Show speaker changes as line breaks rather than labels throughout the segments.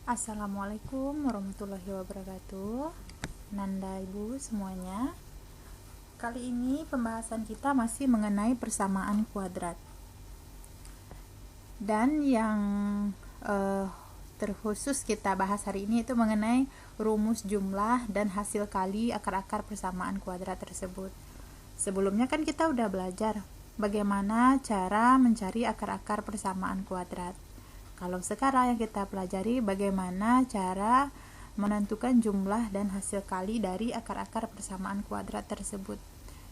Assalamualaikum warahmatullahi wabarakatuh. Nanda Ibu semuanya. Kali ini pembahasan kita masih mengenai persamaan kuadrat. Dan yang terkhusus kita bahas hari ini itu mengenai rumus jumlah dan hasil kali akar-akar persamaan kuadrat tersebut. Sebelumnya kan kita udah belajar bagaimana cara mencari akar-akar persamaan kuadrat. Kalau sekarang yang kita pelajari bagaimana cara menentukan jumlah dan hasil kali dari akar-akar persamaan kuadrat tersebut.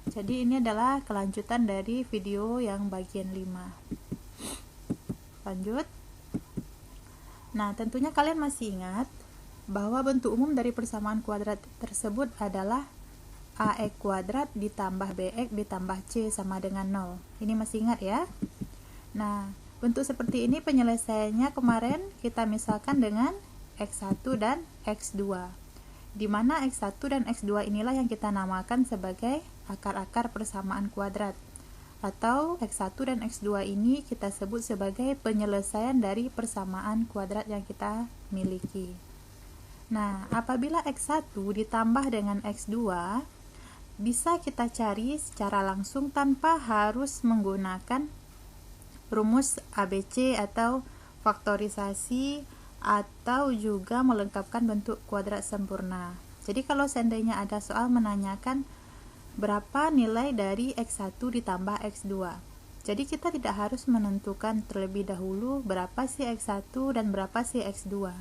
Jadi ini adalah kelanjutan dari video yang bagian 5. Lanjut. Nah, tentunya kalian masih ingat bahwa bentuk umum dari persamaan kuadrat tersebut adalah AX kuadrat ditambah BX ditambah C sama dengan 0. Ini masih ingat ya? Nah, bentuk seperti ini penyelesaiannya kemarin kita misalkan dengan X1 dan X2, di mana X1 dan X2 inilah yang kita namakan sebagai akar-akar persamaan kuadrat, atau X1 dan X2 ini kita sebut sebagai penyelesaian dari persamaan kuadrat yang kita miliki. Nah, apabila X1 ditambah dengan X2 bisa kita cari secara langsung tanpa harus menggunakan rumus ABC atau faktorisasi atau juga melengkapkan bentuk kuadrat sempurna. Jadi kalau seandainya ada soal menanyakan berapa nilai dari X1 ditambah X2, jadi kita tidak harus menentukan terlebih dahulu berapa sih X1 dan berapa sih X2.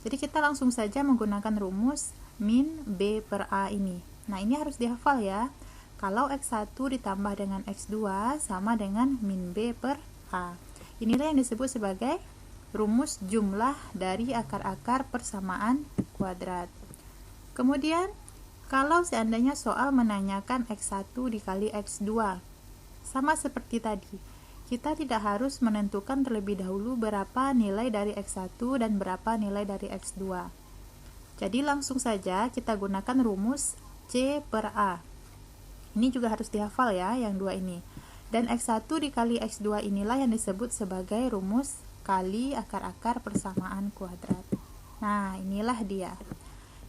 Jadi kita langsung saja menggunakan rumus min B per A ini. Nah, ini harus dihafal ya. Kalau X1 ditambah dengan X2 sama dengan min B per A. Inilah yang disebut sebagai rumus jumlah dari akar-akar persamaan kuadrat. Kemudian, kalau seandainya soal menanyakan X1 dikali X2, sama seperti tadi, kita tidak harus menentukan terlebih dahulu berapa nilai dari X1 dan berapa nilai dari X2. Jadi langsung saja kita gunakan rumus C per A. Ini juga harus dihafal ya, yang dua ini. Dan X1 dikali X2 inilah yang disebut sebagai rumus kali akar-akar persamaan kuadrat. Nah, inilah dia.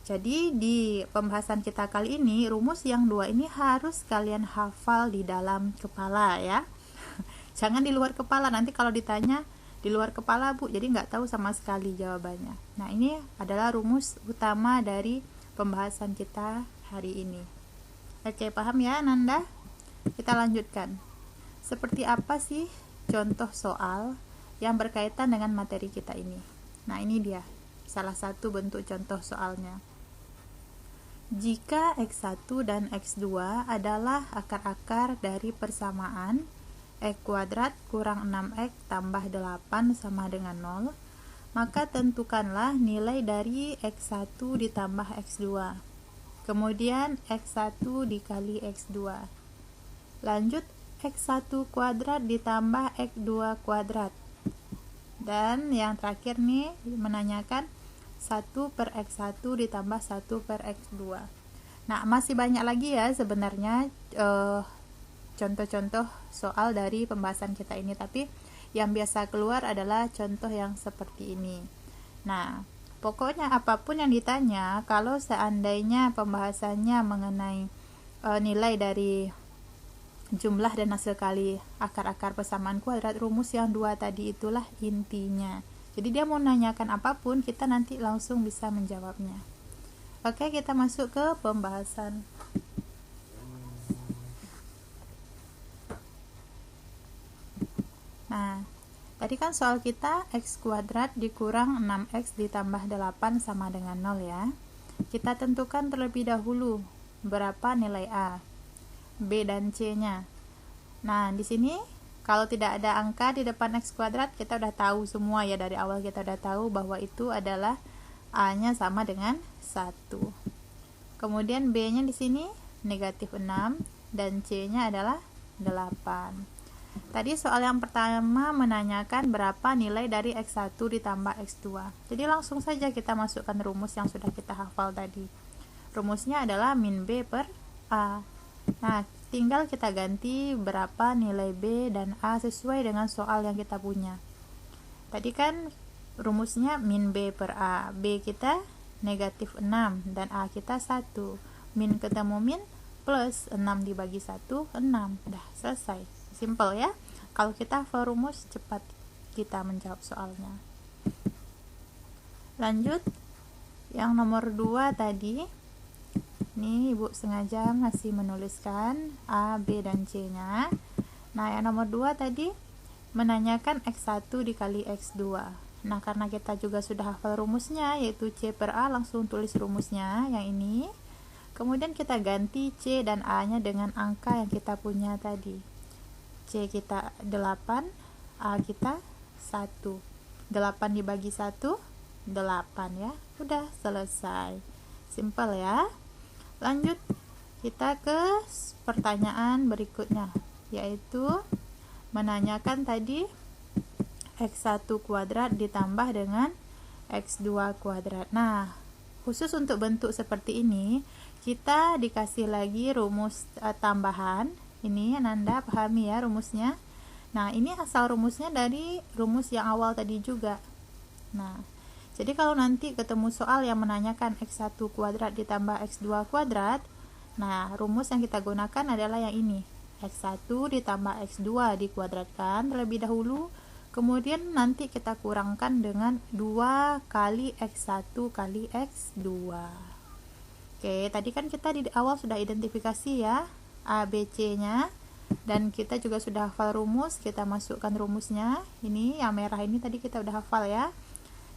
Jadi di pembahasan kita kali ini, rumus yang dua ini harus kalian hafal di dalam kepala ya. Jangan di luar kepala, nanti kalau ditanya di luar kepala Bu, jadi nggak tahu sama sekali jawabannya. Nah, ini adalah rumus utama dari pembahasan kita hari ini. Oke, paham ya Nanda? Kita lanjutkan. Seperti apa sih contoh soal yang berkaitan dengan materi kita ini? Nah, ini dia salah satu bentuk contoh soalnya. Jika X1 dan X2 adalah akar-akar dari persamaan X kuadrat kurang 6X tambah 8 sama dengan 0, maka tentukanlah nilai dari X1 ditambah X2. Kemudian X1 dikali X2. Lanjut X1 kuadrat ditambah X2 kuadrat. Dan yang terakhir nih menanyakan 1 per X1 ditambah 1 per X2. Nah, masih banyak lagi ya sebenarnya contoh-contoh soal dari pembahasan kita ini, tapi yang biasa keluar adalah contoh yang seperti ini. Nah, pokoknya apapun yang ditanya, kalau seandainya pembahasannya mengenai nilai dari jumlah dan hasil kali akar-akar persamaan kuadrat, rumus yang dua tadi itulah intinya. Jadi dia mau nanyakan apapun, kita nanti langsung bisa menjawabnya. Oke, kita masuk ke pembahasan. Nah, tadi kan soal kita X kuadrat dikurang 6X ditambah 8 sama dengan 0 ya. Kita tentukan terlebih dahulu berapa nilai A, B dan C-nya. Nah, di sini kalau tidak ada angka di depan X kuadrat, kita udah tahu semua ya, dari awal kita udah tahu bahwa itu adalah A-nya sama dengan 1. Kemudian B-nya di sini negatif 6 dan C-nya adalah 8. Tadi soal yang pertama menanyakan berapa nilai dari X1 ditambah X2. Jadi langsung saja kita masukkan rumus yang sudah kita hafal tadi. Rumusnya adalah min B per A. Nah, tinggal kita ganti berapa nilai B dan A sesuai dengan soal yang kita punya. Tadi kan rumusnya min B per A. B kita negatif 6 dan A kita 1. Min ketemu min, plus 6 dibagi 1, 6. Dah selesai. Simple ya. Kalau kita hafal rumus, cepat kita menjawab soalnya. Lanjut, yang nomor 2 tadi. Nih Ibu sengaja masih menuliskan A, B, dan C nya. Nah yang nomor 2 tadi menanyakan X1 dikali X2. Nah karena kita juga sudah hafal rumusnya, yaitu C per A, langsung tulis rumusnya yang ini. Kemudian kita ganti C dan A nya dengan angka yang kita punya tadi. C kita 8, A kita 1. 8 dibagi 1, 8 ya. Udah selesai. Simple ya. Lanjut kita ke pertanyaan berikutnya, yaitu menanyakan tadi X1 kuadrat ditambah dengan X2 kuadrat. Nah, khusus untuk bentuk seperti ini, kita dikasih lagi rumus tambahan. Ini Nanda pahami ya rumusnya. Nah, ini asal rumusnya dari rumus yang awal tadi juga. Nah, jadi kalau nanti ketemu soal yang menanyakan X1 kuadrat ditambah X2 kuadrat, nah rumus yang kita gunakan adalah yang ini. X1 ditambah X2 dikuadratkan terlebih dahulu, kemudian nanti kita kurangkan dengan 2 kali X1 kali X2. Oke, tadi kan kita di awal sudah identifikasi ya A, B, C nya, dan kita juga sudah hafal rumus. Kita masukkan rumusnya. Ini yang merah ini tadi kita udah hafal ya.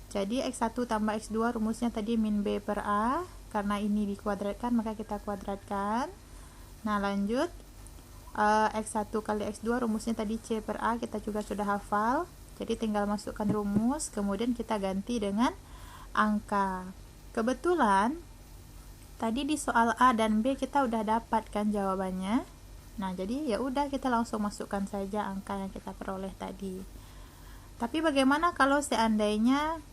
Jadi X1 tambah X2 rumusnya tadi min B per A. Karena ini dikuadratkan maka kita kuadratkan. Nah lanjut, X1 kali X2 rumusnya tadi C per A, kita juga sudah hafal. Jadi tinggal masukkan rumus, kemudian kita ganti dengan angka. Kebetulan tadi di soal A dan B kita udah dapatkan jawabannya. Nah jadi ya udah, kita langsung masukkan saja angka yang kita peroleh tadi. Tapi bagaimana kalau seandainya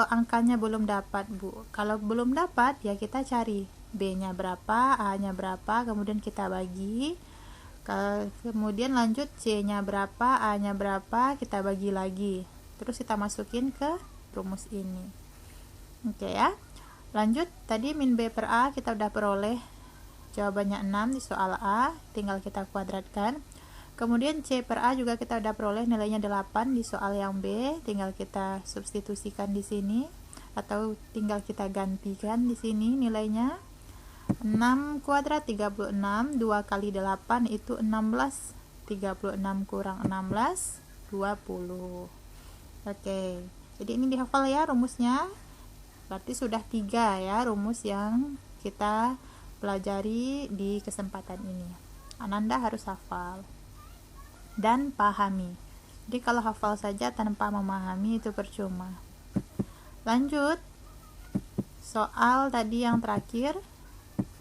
angkanya belum dapat, Bu? Kalau belum dapat ya kita cari B-nya berapa, A-nya berapa, kemudian kita bagi. Kemudian lanjut C-nya berapa, A-nya berapa, kita bagi lagi. Terus kita masukin ke rumus ini. Oke ya. Lanjut, tadi min B per A kita udah peroleh jawabannya 6 di soal A, tinggal kita kuadratkan. Kemudian C per A juga kita udah peroleh nilainya 8 di soal yang B, tinggal kita substitusikan di sini atau tinggal kita gantikan di sini nilainya. 6 kuadrat 36, 2 kali 8 itu 16. 36 kurang 16, 20. Oke. Jadi ini dihafal ya rumusnya. Berarti sudah 3 ya rumus yang kita pelajari di kesempatan ini. Ananda harus hafal dan pahami. Jadi kalau hafal saja tanpa memahami itu percuma. Lanjut, soal tadi yang terakhir,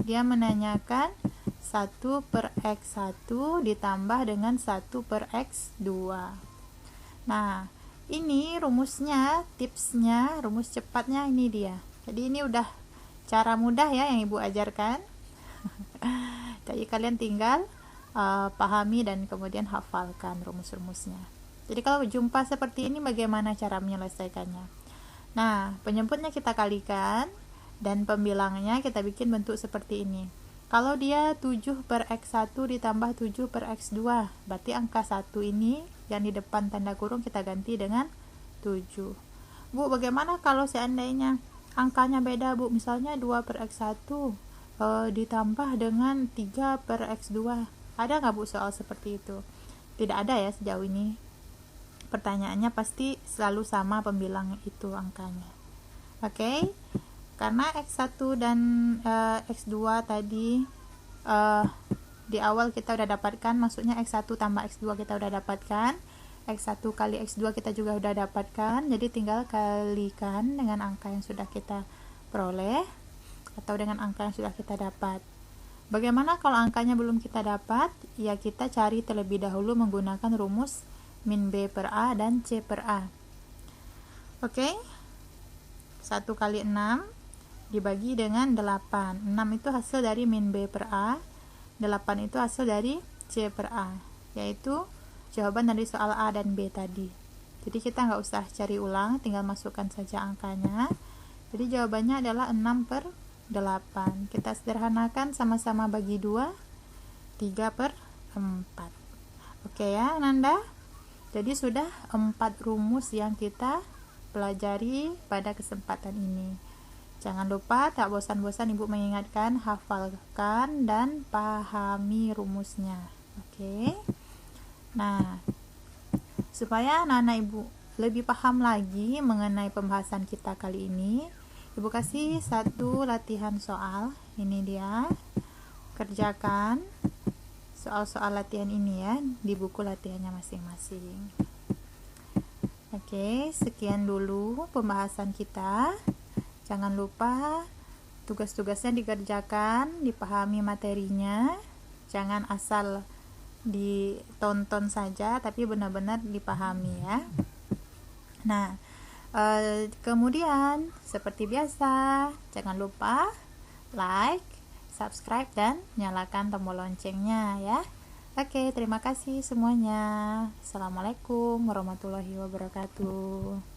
dia menanyakan 1 per X1 ditambah dengan 1 per X2. Nah, ini rumusnya, tipsnya, rumus cepatnya ini dia. Jadi ini udah cara mudah ya yang Ibu ajarkan. Jadi kalian tinggal pahami dan kemudian hafalkan rumus-rumusnya. Jadi kalau jumpa seperti ini bagaimana cara menyelesaikannya? Nah, penyebutnya kita kalikan dan pembilangnya kita bikin bentuk seperti ini. Kalau dia 7 per X1 ditambah 7 per X2, berarti angka 1 ini yang di depan tanda kurung kita ganti dengan 7. Bu, bagaimana kalau seandainya angkanya beda, Bu? Misalnya 2 per X1 ditambah dengan 3 per X2. Ada nggak Bu soal seperti itu? Tidak ada ya sejauh ini. Pertanyaannya pasti selalu sama pembilang itu angkanya. Oke? Karena X1 dan X2 tadi di awal kita udah dapatkan, maksudnya X1 tambah X2 kita udah dapatkan, X1 kali X2 kita juga udah dapatkan, jadi tinggal kalikan dengan angka yang sudah kita peroleh atau dengan angka yang sudah kita dapat. Bagaimana kalau angkanya belum kita dapat? Ya kita cari terlebih dahulu menggunakan rumus min B per A dan C per A. Oke? 1 kali 6 dibagi dengan 8. 6 itu hasil dari min B per A, 8 itu hasil dari C per A, yaitu jawaban dari soal A dan B tadi. Jadi kita nggak usah cari ulang, tinggal masukkan saja angkanya. Jadi jawabannya adalah 6/8. Kita sederhanakan, sama-sama bagi 2, 3/4. Oke ya Nanda. Jadi sudah 4 rumus yang kita pelajari pada kesempatan ini. Jangan lupa, tak bosan-bosan Ibu mengingatkan, hafalkan dan pahami rumusnya. Oke. Nah, supaya anak-anak Ibu lebih paham lagi mengenai pembahasan kita kali ini, Ibu kasih satu latihan soal. Ini dia. Kerjakan soal-soal latihan ini ya di buku latihannya masing-masing. Oke, sekian dulu pembahasan kita. Jangan lupa tugas-tugasnya dikerjakan, dipahami materinya. Jangan asal ditonton saja, tapi benar-benar dipahami ya. Nah, kemudian seperti biasa, jangan lupa like, subscribe, dan nyalakan tombol loncengnya ya. Oke, terima kasih semuanya. Assalamualaikum warahmatullahi wabarakatuh.